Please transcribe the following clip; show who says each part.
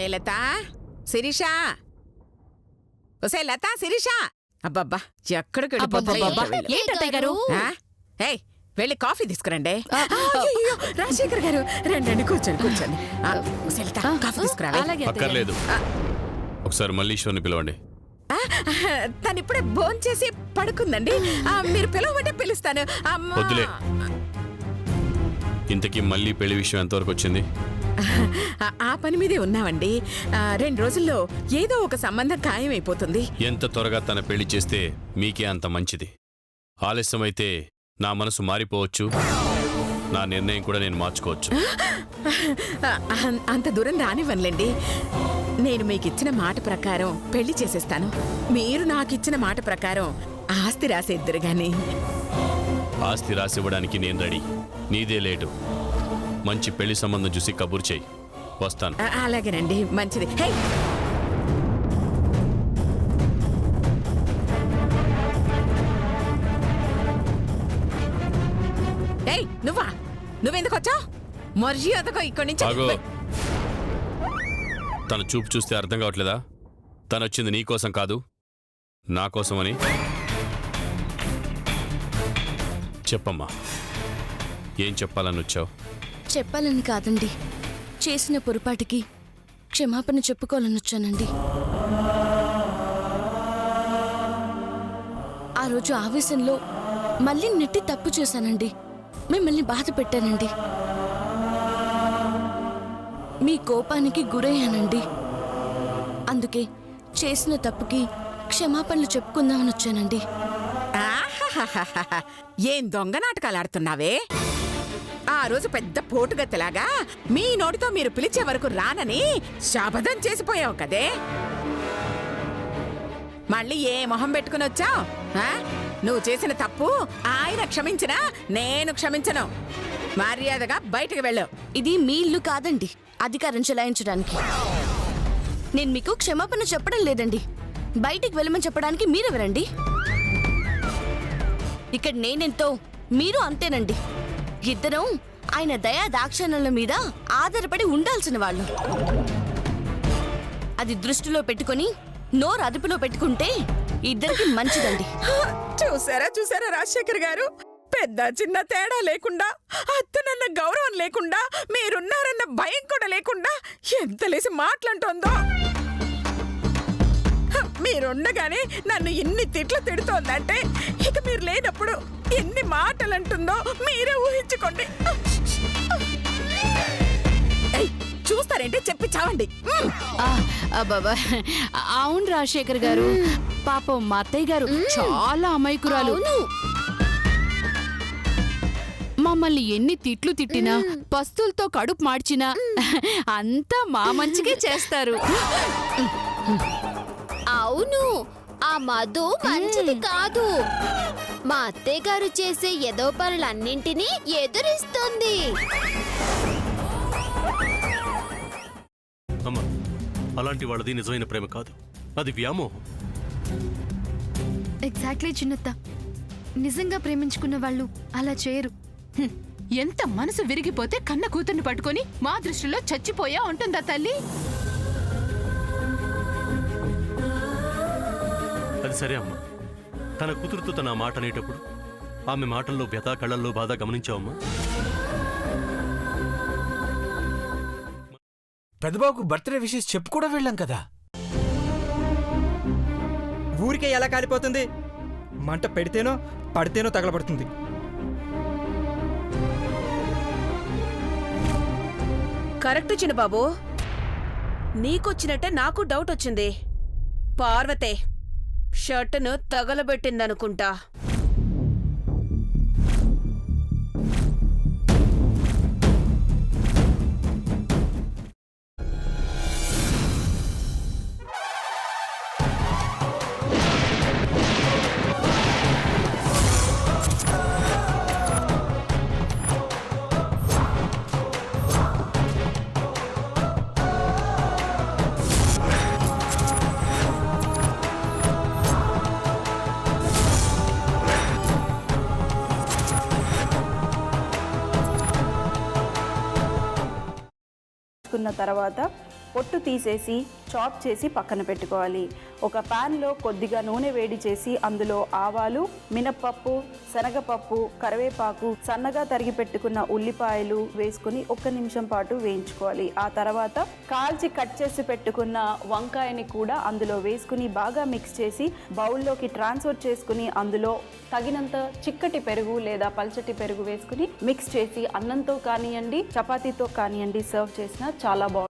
Speaker 1: ఏ లత, శిరీష, ఒసే లత, శిరీష. అబ్బబ్బా, ఎక్కడికి
Speaker 2: ఏంటత్తయ్య గారు?
Speaker 1: ఏయ్, వెళ్ళి కాఫీ తీసుకురండి. రాజశేఖర్ గారు రండి, కూర్చోండి కూర్చోండి. ఒసే లత, కాఫీ తీసుకురావాలి.
Speaker 3: అక్కర్లేదు, ఒకసారి మళ్ళీ ఈశ్వర్ని పిలవండి.
Speaker 1: తను ఇప్పుడే భోంచేసి పడుకుందండి. మీరు పిలవమంటే పిలుస్తాను.
Speaker 3: వద్దులే. ఇంతకీ మళ్ళీ పెళ్లి విషయం ఎంతవరకు వచ్చింది?
Speaker 1: ఆ పని మీదే ఉన్నామండి. 2 రోజుల్లో ఏదో ఒక సంబంధం ఖాయమైపోతుంది.
Speaker 3: ఎంత త్వరగా తన పెళ్లి చేస్తే మీకే అంత మంచిది. ఆలస్యమైతే నా మనసు మారిపోవచ్చు, నా నిర్ణయం కూడా నేను మార్చుకోవచ్చు.
Speaker 1: అంత దూరం రానివ్వనులేండి. నేను మీకిచ్చిన మాట ప్రకారం పెళ్లి చేసేస్తాను. మీరు నాకిచ్చిన మాట ప్రకారం ఆస్తి రాసేద్దరు గాని.
Speaker 3: ఆస్తి రాసివ్వడానికి నేను రెడీ. నీదే లేటు. మంచి పెళ్లి సంబంధం చూసి కబురు చెయ్యి, వస్తాను.
Speaker 1: అలాగేనండి, మంచిది. హే, ఏయ్, నువ్వెందుకు వచ్చావు? మర్యాదగా ఇక్కడి నుంచి.
Speaker 3: తన చూపు చూస్తే అర్థం కావట్లేదా? తనొచ్చింది నీ కోసం కాదు, నా కోసమని. చెప్పమ్మా, ఏం చెప్పాలని వచ్చావు?
Speaker 2: చెప్పాలని కాదండి, చేసిన పొరపాటికి క్షమాపణ చెప్పుకోవాలని వచ్చానండి. ఆ రోజు ఆవేశంలో మళ్ళీ నెట్టి తప్పు చేశానండి. మిమ్మల్ని బాధ పెట్టానండి. మీ కోపానికి గురయ్యానండి. అందుకే చేసిన తప్పుకి క్షమాపణలు చెప్పుకుందామని వచ్చానండి.
Speaker 1: ఏం దొంగ నాటకాలు ఆడుతున్నావే? ఆ రోజు పెద్ద పోటుగత్తలాగా మీ నోటితో మీరు పిలిచే వరకు రానని శపథం చేసిపోయావు కదే. మళ్ళీ ఏ మొహం పెట్టుకుని వచ్చావు? నువ్వు చేసిన తప్పు ఆయన క్షమించినా నేను క్షమించను. మర్యాదగా బయటకు వెళ్ళు.
Speaker 2: ఇది మీ ఇల్లు కాదండి అధికారం చెలాయించడానికి. నేను మీకు క్షమాపణ చెప్పడం లేదండి. బయటికి వెళ్ళమని చెప్పడానికి మీరెవరండి? ఇక్కడ నేనెంతో మీరు అంతేనండి. ఇద్దరం ఆయన దయా దాక్షిణ్యాల మీద ఆధారపడి ఉండాల్సిన వాళ్ళు. అది దృష్టిలో పెట్టుకొని నోరు అదుపులో పెట్టుకుంటే ఇద్దరికి మంచిదండి.
Speaker 1: చూసారా రాజశేఖర్ గారు, పెద్ద చిన్న తేడా లేకుండా, అత్తనన్న గౌరవం లేకుండా, మీరున్నారన్న భయం కూడా లేకుండా ఎంత లేసి మాట్లాడుతోందో. మీరుండగానే నన్ను ఎన్ని తిట్లు తిడుతోందంటే ఇక మీరు లేనప్పుడు ఎన్ని మాటలు అంటుందో మీరే ఊహించుకోండి. చూస్తారంటే చెప్పి చావండి.
Speaker 4: అవును రాజశేఖర్ గారు, పాపం మా అత్తయ్య గారు చాలా అమాయకురాలు. మమ్మల్ని ఎన్ని తిట్లు తిట్టినా, పస్తులతో కడుపు మార్చినా అంతా మా మంచిగా చేస్తారు.
Speaker 5: అవును, ఆ మధు మంచిది కాదు. మా అత్తయ్య గారు చేసే ఏదో పనులన్నింటినీ ఎదురిస్తుంది.
Speaker 6: అమ్మా, అలాంటి వాళ్ళది నిజమైన ప్రేమ కాదు, అది వ్యామోహం.
Speaker 7: ఎగ్జాక్ట్లీ చిన్నత్త, నిజంగా ప్రేమించుకున్న వాళ్ళు అలా చేయరు.
Speaker 4: ఎంత మనసు విరిగిపోతే కన్న కూతుర్ని పట్టుకొని మా దృష్టిలో చచ్చిపోయా ఉంటుందా తల్లి?
Speaker 6: అది సరే అమ్మా, తన కూతురుతో తన మాట అనేటప్పుడు ఆమె మాటల్లో వ్యథ, కళ్ళల్లో బాధ గమనించావమ్మా?
Speaker 8: పెద్దబాబుకు బర్త్డే విషెస్ చెప్పు కూడా వెళ్ళాం కదా.
Speaker 9: ఊరికే ఎలా కాలిపోతుంది? మంట పెడితేనో పడితేనో తగలబడుతుంది.
Speaker 10: కరెక్ట్ చిన్నబాబు, నీకొచ్చినట్టే నాకు డౌట్ వచ్చింది. పార్వతే షర్టును తగలబెట్టిందనుకుంటా.
Speaker 11: తర్వాత పొట్టు తీసేసి చాప్ చేసి పక్కన పెట్టుకోవాలి. ఒక ప్యాన్లో కొద్దిగా నూనె వేడి చేసి అందులో ఆవాలు, మినప్పప్పు, శనగపప్పు, కరివేపాకు, సన్నగా తరిగి పెట్టుకున్న ఉల్లిపాయలు వేసుకుని 1 నిమిషం పాటు వేయించుకోవాలి. ఆ తర్వాత కాల్చి కట్ చేసి పెట్టుకున్న వంకాయని కూడా అందులో వేసుకుని బాగా మిక్స్ చేసి బౌల్లోకి ట్రాన్స్ఫర్ చేసుకుని అందులో తగినంత చిక్కటి పెరుగు లేదా పల్చటి పెరుగు వేసుకుని మిక్స్ చేసి అన్నంతో కానివ్వండి, చపాతీతో కానివ్వండి సర్వ్ చేసినా చాలా బాగుంటుంది.